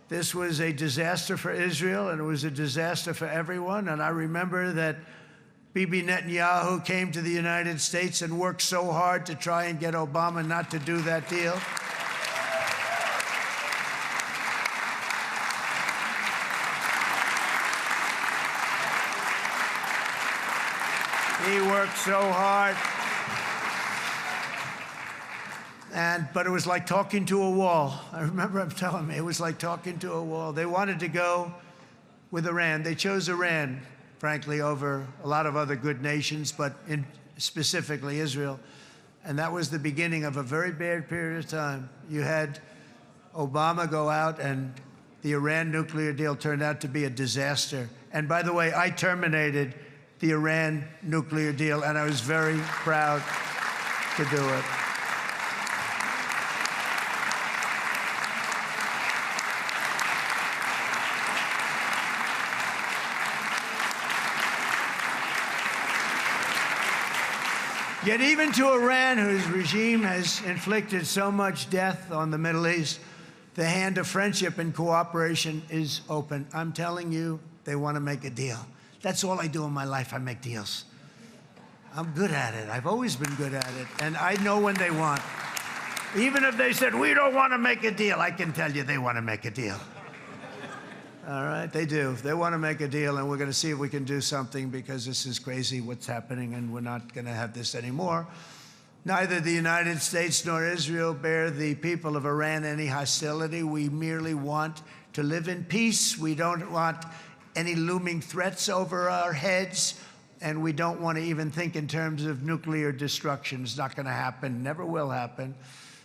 This was a disaster for Israel, and it was a disaster for everyone. And I remember that Bibi Netanyahu came to the United States and worked so hard to try and get Obama not to do that deal. He worked so hard. But it was like talking to a wall. I remember him telling me it was like talking to a wall. They wanted to go with Iran. They chose Iran, frankly, over a lot of other good nations, but specifically Israel. And that was the beginning of a very bad period of time. You had Obama go out and the Iran nuclear deal turned out to be a disaster. And by the way, I terminated the Iran nuclear deal, and I was very proud to do it. Yet even to Iran, whose regime has inflicted so much death on the Middle East, the hand of friendship and cooperation is open. I'm telling you, they want to make a deal. That's all I do in my life. I make deals. I'm good at it. I've always been good at it. And I know when they want. Even if they said, we don't want to make a deal, I can tell you they want to make a deal. All right, they do. They want to make a deal, and we're going to see if we can do something, because this is crazy what's happening, and we're not going to have this anymore. Neither the United States nor Israel bear the people of Iran any hostility. We merely want to live in peace. We don't want any looming threats over our heads, and we don't want to even think in terms of nuclear destruction. It's not going to happen, never will happen.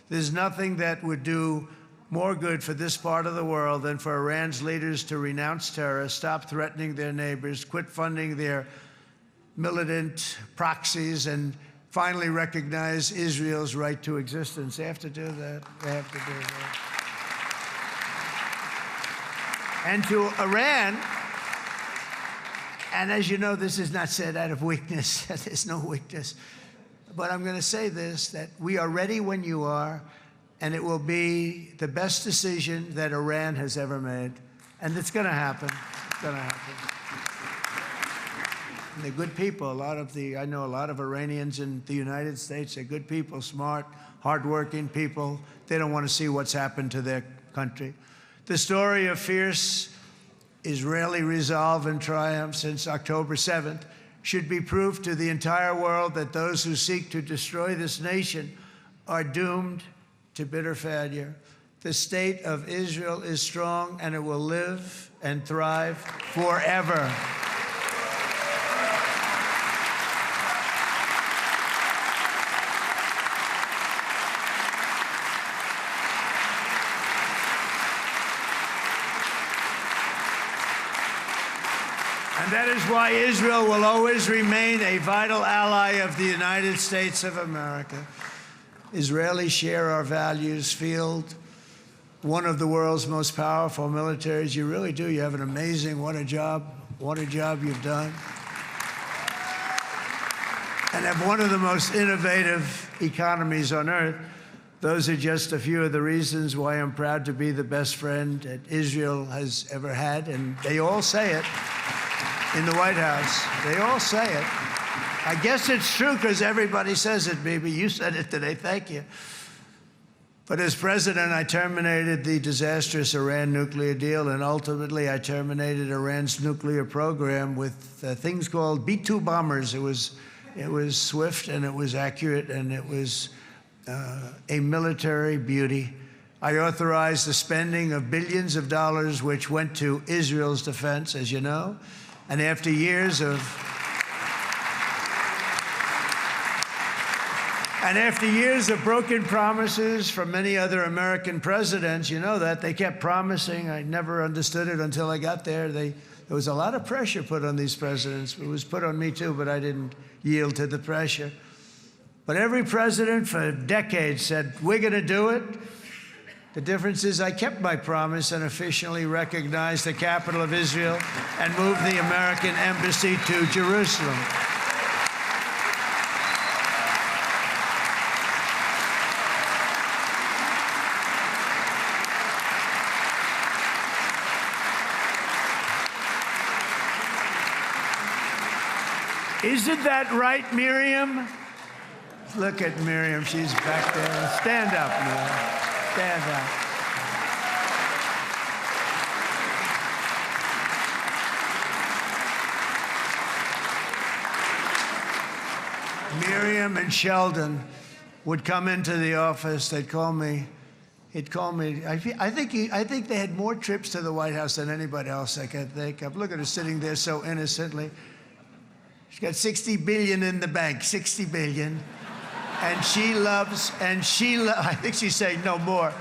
There's nothing that would do more good for this part of the world than for Iran's leaders to renounce terror, stop threatening their neighbors, quit funding their militant proxies, and finally recognize Israel's right to existence. They have to do that. They have to do that. And to Iran, and as you know, this is not said out of weakness. There's no weakness. But I'm going to say this, that we are ready when you are, and it will be the best decision that Iran has ever made. And it's going to happen. It's going to happen. And they're good people. I know a lot of Iranians in the United States. They're good people, smart, hardworking people. They don't want to see what's happened to their country. The story of fierce Israeli resolve and triumph since October 7th should be proof to the entire world that those who seek to destroy this nation are doomed to bitter failure. The state of Israel is strong, and it will live and thrive forever. And that is why Israel will always remain a vital ally of the United States of America. Israelis share our values, field one of the world's most powerful militaries. You really do. You have an amazing, what a job you've done. And have one of the most innovative economies on earth. Those are just a few of the reasons why I'm proud to be the best friend that Israel has ever had. And they all say it in the White House. They all say it. I guess it's true because everybody says it, baby. You said it today. Thank you. But as president, I terminated the disastrous Iran nuclear deal, and ultimately I terminated Iran's nuclear program with things called B-2 bombers. It was swift, and it was accurate, and it was a military beauty. I authorized the spending of billions of dollars, which went to Israel's defense, as you know. And after years of broken promises from many other American presidents, you know that, they kept promising. I never understood it until I got there. There was a lot of pressure put on these presidents. It was put on me too, but I didn't yield to the pressure. But every president for decades said, we're going to do it. The difference is I kept my promise and officially recognized the capital of Israel and moved the American embassy to Jerusalem. Isn't that right, Miriam? Look at Miriam. She's back there. Stand up, Miriam. Stand up. Miriam and Sheldon would come into the office. They'd call me. He'd call me. I think they had more trips to the White House than anybody else I can think of. Look at her sitting there so innocently. She's got $60 billion in the bank, $60 billion. And I think she's saying no more.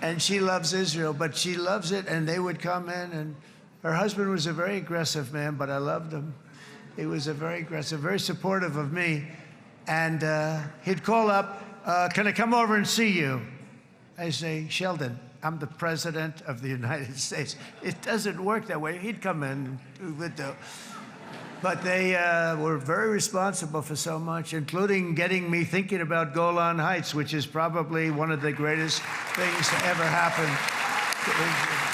and she loves Israel, but she loves it, and they would come in, and her husband was a very aggressive man, but I loved him. He was a very aggressive, very supportive of me, and he'd call up, can I come over and see you? I say, Sheldon, I'm the President of the United States. It doesn't work that way. He'd come in, we would do. But they were very responsible for so much, including getting me thinking about Golan Heights, which is probably one of the greatest things to ever happen to Israel.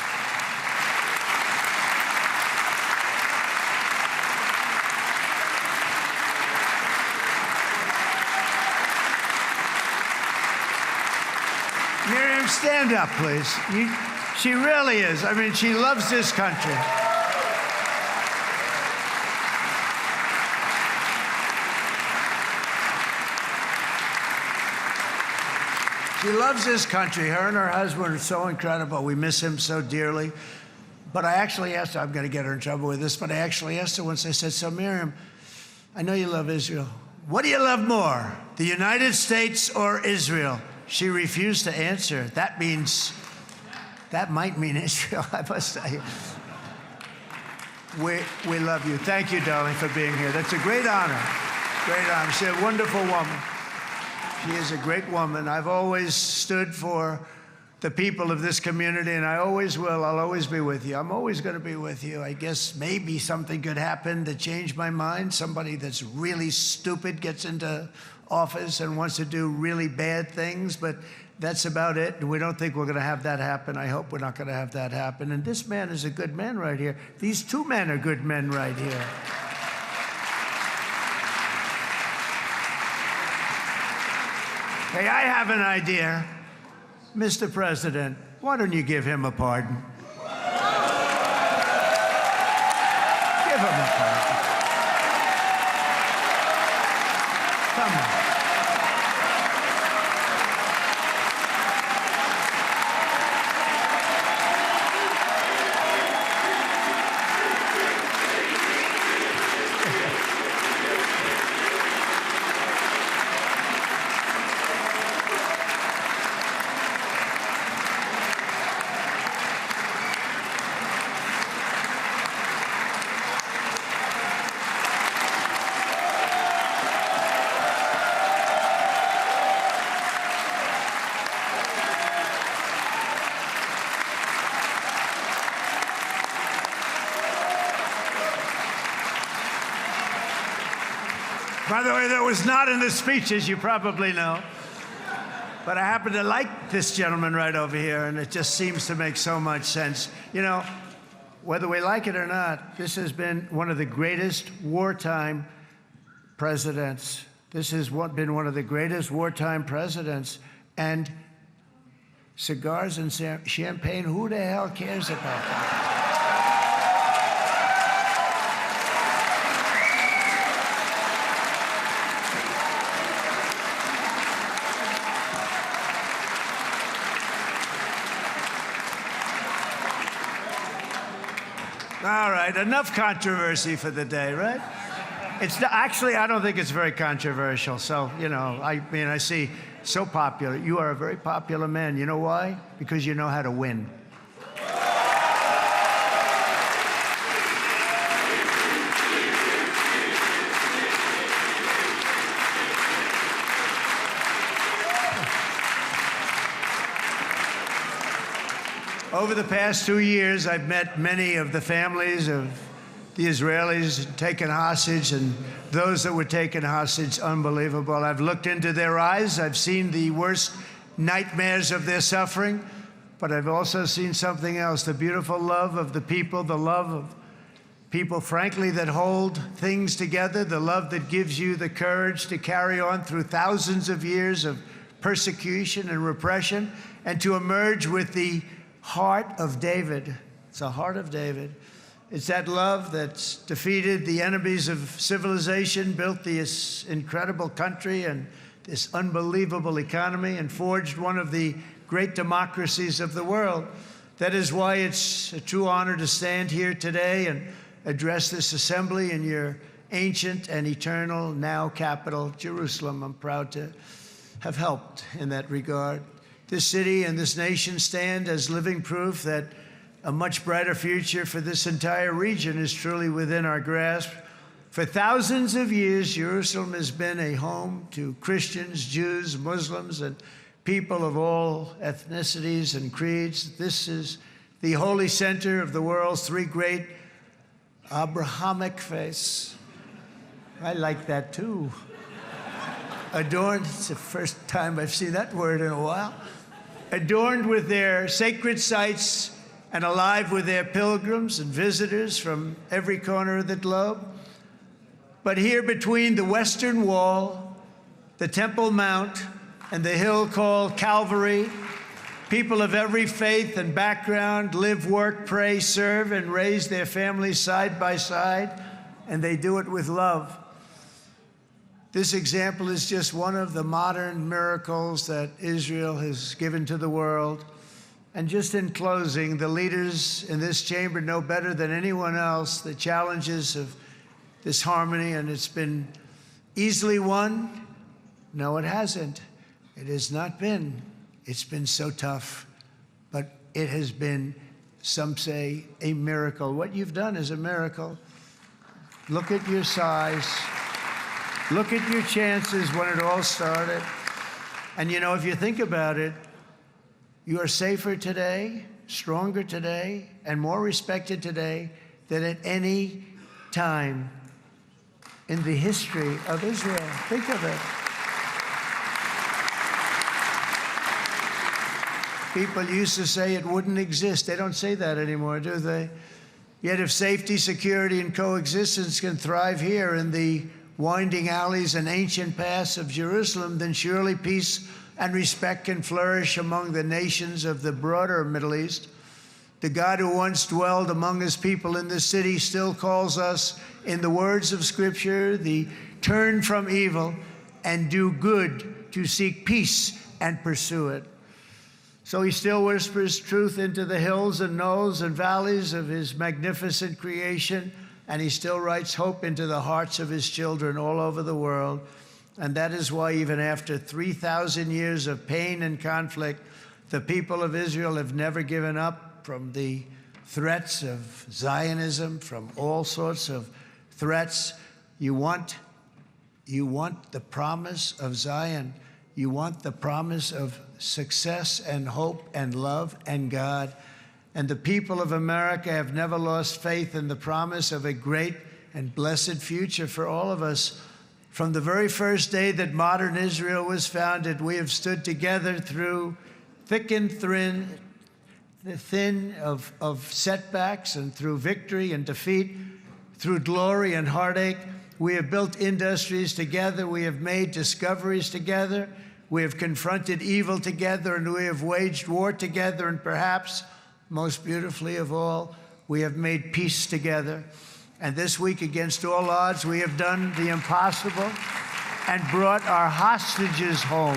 Miriam, stand up, please. She really is. I mean, she loves this country. She loves this country. Her and her husband are so incredible. We miss him so dearly. But I actually asked her, I'm going to get her in trouble with this, but I actually asked her once, I said, so Miriam, I know you love Israel. What do you love more, the United States or Israel? She refused to answer. That might mean Israel, I must say. We love you. Thank you, darling, for being here. That's a great honor. Great honor. She's a wonderful woman. She is a great woman. I've always stood for the people of this community, and I always will. I'll always be with you. I'm always going to be with you. I guess maybe something could happen to change my mind. Somebody that's really stupid gets into office and wants to do really bad things, but that's about it. We don't think we're going to have that happen. I hope we're not going to have that happen. And this man is a good man right here. These two men are good men right here. Hey, I have an idea. Mr. President, why don't you give him a pardon? Give him a pardon. Come on. By the way, that was not in the speech, as you probably know. But I happen to like this gentleman right over here, and it just seems to make so much sense. You know, whether we like it or not, this has been one of the greatest wartime presidents. This has been one of the greatest wartime presidents. And cigars and champagne, who the hell cares about that? All right, enough controversy for the day, right? Actually, I don't think it's very controversial. So, you know, I mean, I see so popular. You are a very popular man. You know why? Because you know how to win. Over the past 2 years, I've met many of the families of the Israelis taken hostage and those that were taken hostage. Unbelievable. I've looked into their eyes. I've seen the worst nightmares of their suffering, but I've also seen something else, the beautiful love of the people, the love of people, frankly, that hold things together, the love that gives you the courage to carry on through thousands of years of persecution and repression and to emerge with the heart of David. It's the heart of David. It's that love that's defeated the enemies of civilization, built this incredible country and this unbelievable economy, and forged one of the great democracies of the world. That is why it's a true honor to stand here today and address this assembly in your ancient and eternal now capital, Jerusalem. I'm proud to have helped in that regard. This city and this nation stand as living proof that a much brighter future for this entire region is truly within our grasp. For thousands of years, Jerusalem has been a home to Christians, Jews, Muslims, and people of all ethnicities and creeds. This is the holy center of the world's three great Abrahamic faiths. I like that too. Adorned, it's the first time I've seen that word in a while. Adorned with their sacred sites and alive with their pilgrims and visitors from every corner of the globe. But here between the Western Wall, the Temple Mount, and the hill called Calvary, people of every faith and background live, work, pray, serve, and raise their families side by side, and they do it with love. This example is just one of the modern miracles that Israel has given to the world. And just in closing, the leaders in this chamber know better than anyone else the challenges of this harmony, and it's been easily won. No, it hasn't. It has not been. It's been so tough, but it has been, some say, a miracle. What you've done is a miracle. Look at your size. Look at your chances when it all started. And you know, if you think about it, you are safer today, stronger today, and more respected today than at any time in the history of Israel. Think of it. People used to say it wouldn't exist. They don't say that anymore, do they? Yet if safety, security, and coexistence can thrive here in the winding alleys and ancient paths of Jerusalem, then surely peace and respect can flourish among the nations of the broader Middle East. The God who once dwelled among his people in this city still calls us, in the words of Scripture, the turn from evil and do good, to seek peace and pursue it. So he still whispers truth into the hills and knolls and valleys of his magnificent creation, and he still writes hope into the hearts of his children all over the world. And that is why even after 3,000 years of pain and conflict, the people of Israel have never given up from the threats of Zionism, from all sorts of threats. You want the promise of Zion. You want the promise of success and hope and love and God. And the people of America have never lost faith in the promise of a great and blessed future for all of us. From the very first day that modern Israel was founded, we have stood together through thick and thin of setbacks, and through victory and defeat, through glory and heartache. We have built industries together. We have made discoveries together. We have confronted evil together, and we have waged war together, and perhaps most beautifully of all, we have made peace together. And this week, against all odds, we have done the impossible and brought our hostages home.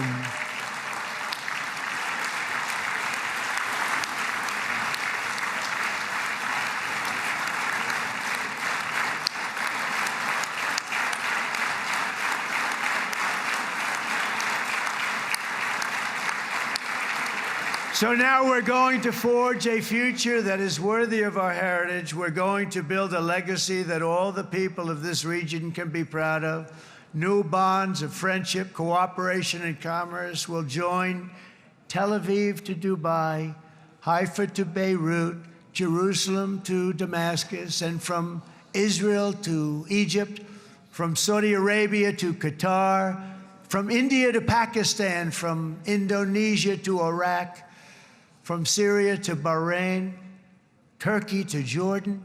So now we're going to forge a future that is worthy of our heritage. We're going to build a legacy that all the people of this region can be proud of. New bonds of friendship, cooperation, and commerce will join Tel Aviv to Dubai, Haifa to Beirut, Jerusalem to Damascus, and from Israel to Egypt, from Saudi Arabia to Qatar, from India to Pakistan, from Indonesia to Iraq, from Syria to Bahrain, Turkey to Jordan,